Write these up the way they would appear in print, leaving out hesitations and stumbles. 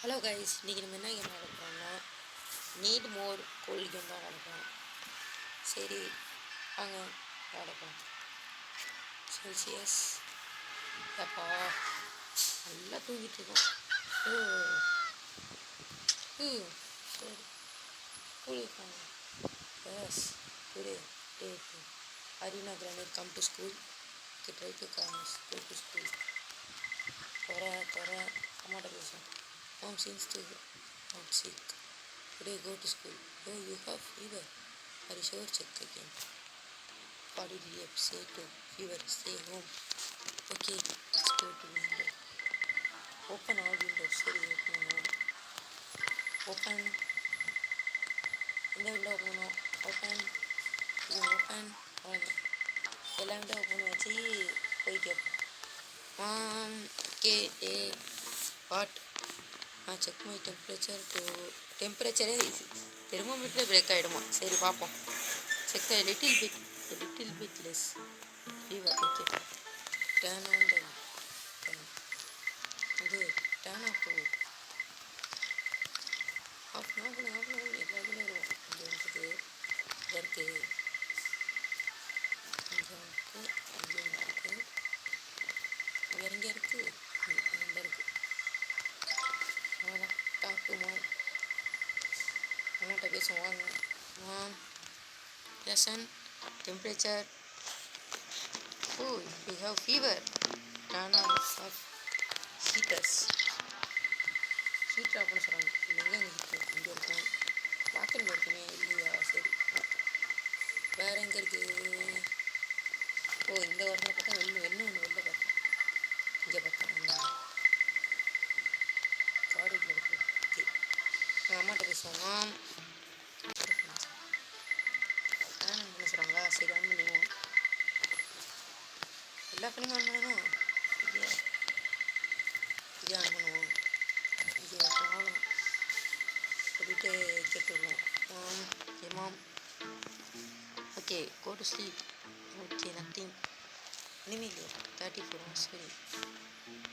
Hello guys, இன்றைக்கி நம்ம என்ன கேம் விளாட போகிறோம்னா நீட் மோர் கோல் கேம் தான் விளாட போகிறோம். சரி வாங்க விளாட போகிறோம். செல்சியஸ் அப்பா நல்லா தூங்கிட்டு இருக்கோம். சரி கூலிருக்காங்க. Yes today day two Arena Granite come to school. Okay, try to come go to school. Tora amata பேசும். Mom seems to not sick. Today go to school. Oh, you have fever. Are you sure? Check again. Body relief. Say to fever. Stay home. Okay, let's go to window. Open all windows. Sorry, open. இந்த window open பண்ணுவோம். Open இது open அவ்வளோதான். எல்லா window open வச்சு போய் கேட்போம். கே டே வாட் செக் மை டெம்பரேச்சரே தெர்மோமீட்டரே பிரேக் ஆகிடுமா? சரி பார்ப்போம். Check little bit less fever. Okay, turn on the இது டேர்ன் ஆஃப் ஆஃப் எல்லா இதுலேயும் வரும். இங்கே இருக்குது, இங்கே இருக்குது, இங்கே இருக்குது, இங்கே இருக்குது, வேறு எங்கே இருக்குது, இங்கே இருக்குது. அவ்வளோதான். டாக்கு அம்மாட்ட பேசுவோம். வாங்க mom. Lessen temperature. Oh you have fever. Turn on off heaters. Heater off பண்ண சொல்கிறாங்க. எங்கே ஹீட்டர் இங்கே இருக்கும். பாக்கெட்டில் இருக்குமே இல்லையா? சரி வேறு எங்கே இருக்குது? ஓ இந்த வரணும் பார்த்தா ஒன்று வெளில பார்த்தேன். இங்கே பார்த்தேன் காரில் இருக்கு. ஓகே அம்மாட்ட பேசுவோம். ஆன் பண்ண சொல்கிறாங்களா? சரி ஆன் பண்ணுவோம். எல்லா ஃபேனும் ஆன் பண்ணணும். இது ஆன் பண்ணுவோம். இது அவ்வளோதான் சொல்லிட்டு கேட்டு வருவோம். Mom okay go to sleep. Okay nothing இனிமே இல்லையா? 34 hours. சரி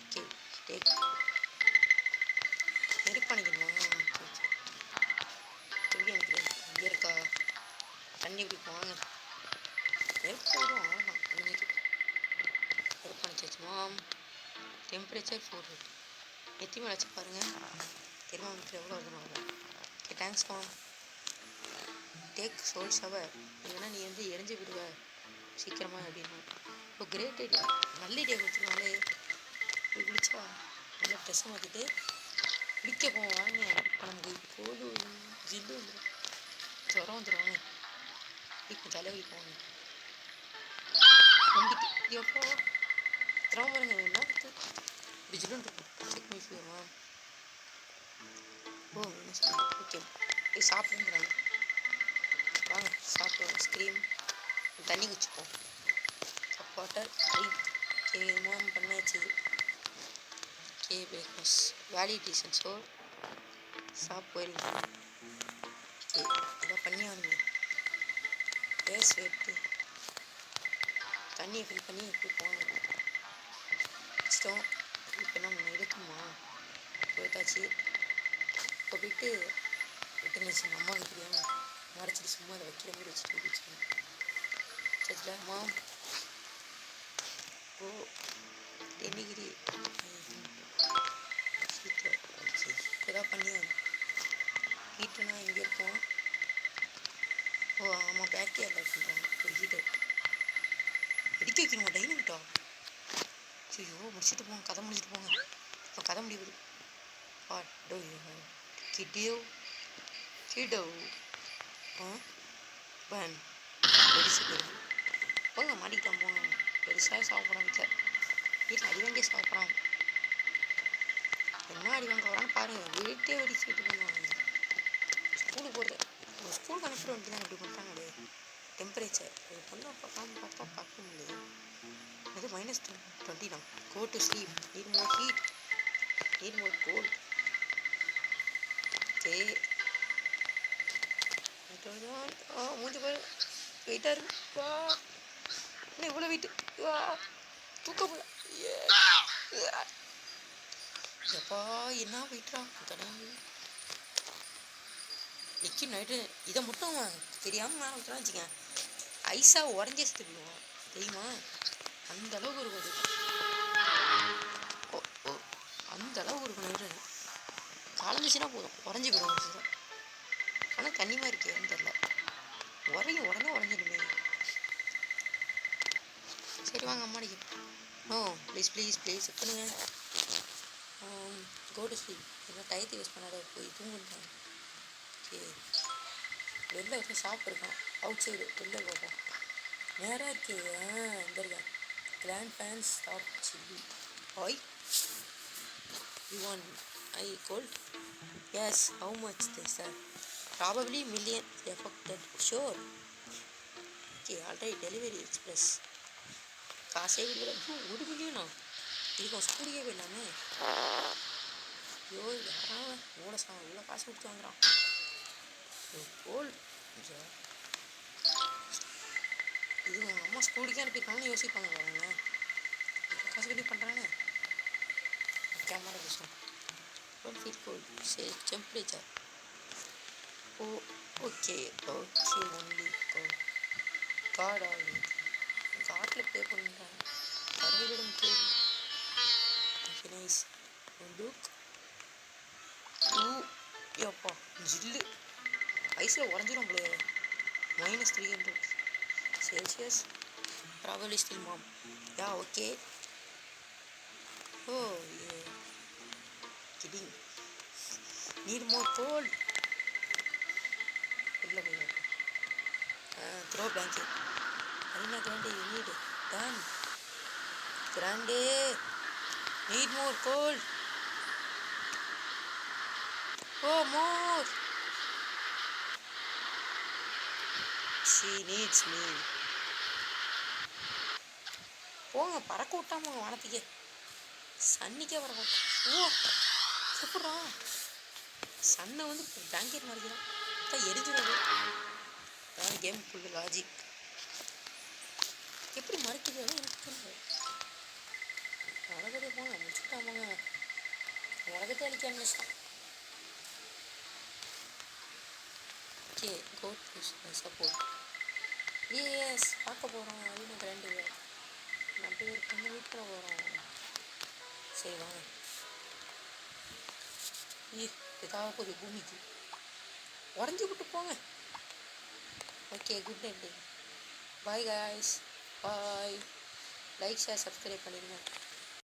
ஓகே டேக் நெருப்பு பண்ணிக்கணுமா? எப்படி எனக்கு இங்கே இருக்கா? தண்ணி குடிப்போம். வாங்க நெருப்பு போயிடும். அவ்வளோதான் அணிஞ்சிட்டு நெருப்பு பண்ணிச்சாச்சு. மாம் டெம்பரேச்சர் 4 எத்தி மேலே வச்சு பாருங்கள். தெர்மோமீட்டர் எவ்வளோ வருதுன்னு வரும். Okay thanks mom. டேக் சோல் ஷவர். இல்லைன்னா நீ வந்து எரிஞ்சு விடுவ சீக்கிரமாக அப்படின்னு. இப்போ கிரேட் ஐடியா. நல்ல ஐடியா கொடுத்துருவாங்களே. போய் குளிச்சா நல்லா ட்ரெஸ்ஸை மாற்றிட்டு குளிக்க போவோம். வாங்க இப்போ நமக்கு கோடு ஜில்லு வந்துடும், ஜுரம் வந்துடுவாங்க. இப்போ தலைவலி போவாங்க நம்பிட்டு எப்போ திறமை பாருங்க என்ன பார்த்து இப்படி ஜில்லுன்னு இருக்கும். Check my fever ma'am. ஓ என்ன சொல்லுங்க. ஓகே போய் சாப்பிடுங்கிறாங்க. வாங்க சாப்பிடுவோம். ஸ்க்ரீம் தண்ணி குடிச்சுப்போம். Cup water drink. Okay ma'am பண்ணாச்சு. Okay breakfast valid reason so போயிருங்க. ஓகே இதான் பண்ணி ஆகணுங்க. கேஸ் வெட்டு தண்ணியை ஃபில் பண்ணி எப்படி போகணும் வச்சிட்டோம். இப்போ நம்ம இருக்குமா போயிட்டாச்சு. இப்போ போயிட்டு விட்டுருந்துச்சு அம்மாவுக்கு தெரியாமல் மறைச்சிட்டு சும்மா அதை வைக்கிற மாதிரி வச்சுட்டு வச்சுக்கணும். சரிங்களா மாம்? ஓ டென்னிகிரி ஹீட்டர். ஓகே இப்போதான் பண்ணி ஹீட்டர்னா இங்கே இருக்கும். ஓ ஆமாம் பேக்கரியில் பண்ணுறாங்க ஒரு ஹீட்டர். வெடிக்க வைக்கணுமா டைனமிட்டா? ஐயோ முடிச்சுட்டு போங்க, கதை முடிச்சுட்டு போங்க. இப்போ கதை முடிவுது. டோ கிடோ பன் வெடிச்சு போயிடும். போங்க மாட்டிக்கிட்டான் போங்க. பெருசாக சாப்பிட்றான் வீட்டில் அடி வாங்கியே சாப்பிட்றான். என்ன அடி வாங்க வரான்னு பாருங்கள். வீட்டே வெடிச்சுட்டு பண்ணுவாங்க. ஸ்கூலுக்கு போகிறது ஸ்கூலுக்கு அனுப்பிட்டு வந்துட்டு தான் இப்படி பண்ணுறாங்களே. டெம்பரேச்சர் இது பொண்ணு பார்த்தா பார்க்க முடியாது. அது -20 தான். Go to sleep. Need more heat, need more cold. Okay மூஞ்சி பாரு வெயிட்டாக இருக்கு. வா என்ன இவ்வளோ வெயிட்டு? வா தூக்க முடியல. எப்பா என்ன வெயிட்ரா கடவுளே. நிக்கி நைட்டு இதை மட்டும் தெரியாமல் மேலே விட்டுறான்னு வச்சுக்கேன், ஐஸாக உடஞ்சி எடுத்துடுவோம் தெரியுமா? அந்த அளவுக்கு இருக்கும் அது. ஓ ஓ அந்த அளவுக்கு இருக்கும் நைட்டு. காலஞ்சிச்சுன்னா போதும் உடஞ்சி போயிடும். ஆனால் தண்ணி மாதிரி இருக்கேன்னு தெரில, உரையும் உடனே உடஞ்சிடுமே. சரி வாங்க அம்மாடிக்கு. நோ ப்ளீஸ் ப்ளீஸ் ப்ளீஸ் பண்ணுங்க. Go to sleep. எல்லாம் டயத்தை யூஸ் பண்ணாத, போய் தூங்குட்டாங்க. ஓகே, வெளில வந்து ஷாப் இருக்கான் அவுட் சைடு, வெளில பார்ப்போம். நேராக இருக்கே. இந்த இருக்கேன் grand fans stop silly boy. You want I cold? Yes, how much the sir? Probably million affected sure. Okay alright, delivery express. காசே விடுவிட 1 மில்லியனா? இதுக்கு ஸ்கூலுக்கே போயிடலாமே. ஐயோ யாராவது மூட சாங் இவ்வளோ காசு கொடுத்து வாங்குறான். கோல்டு இது உங்கள் அம்மா ஸ்கூலுக்கே அனுப்பியிருக்காங்கன்னு யோசிப்பாங்க அவங்க. காசு கட்டி பண்ணுறாங்க. கேமரா விஷயம் ஒன் ஃபீட் கோல்டு சரி டெம்பரேச்சர். ஓ ஓகே ஓகே ஒன்லி கார்டு ஆகி கார்டில் பே பண்ணுறாங்க. பறவையிடம் கேள்வி. Okay nice. லுக் ஏப்பா ஜில்லு ஐஸில் உடஞ்சிடும் போல. -300 Celsius. Probably still mom. Yeah okay. Oh a kidding. Need more cold. இல்லை போய் throw blanket. Ariana Grande you need ton. Grande need more cold. Oh more. she needs me. போங்க பறக்க விட்டாம வானத்துக்கே, சன்னிக்கே பறக்க விட்டா. ஓ சூப்பரா. சன்னை வந்து பிளாங்கெட் மறைக்கிறான், தான் எரிஞ்சிடாது. அதான் கேம் ஃபுல்லு லாஜிக். எப்படி மறைக்குது எனக்கு தெரியல. உலகத்தை போங்க முடிச்சுட்டாமாங்க, உலகத்தை அழிக்க ஆரம்பிச்சிட்டான். Okay code support. எஸ் பார்க்க போகிறோம். அப்படின்னு கிராண்டு நம்ம பேர் கொஞ்சம் மீட் பண்ண போகிறோம். சரி வாங்க. ஏதாவது ஒரு பூமிக்கு உடஞ்சி விட்டு போங்க. Okay good night. Bye guys, bye. Like share subscribe பண்ணிடுங்க.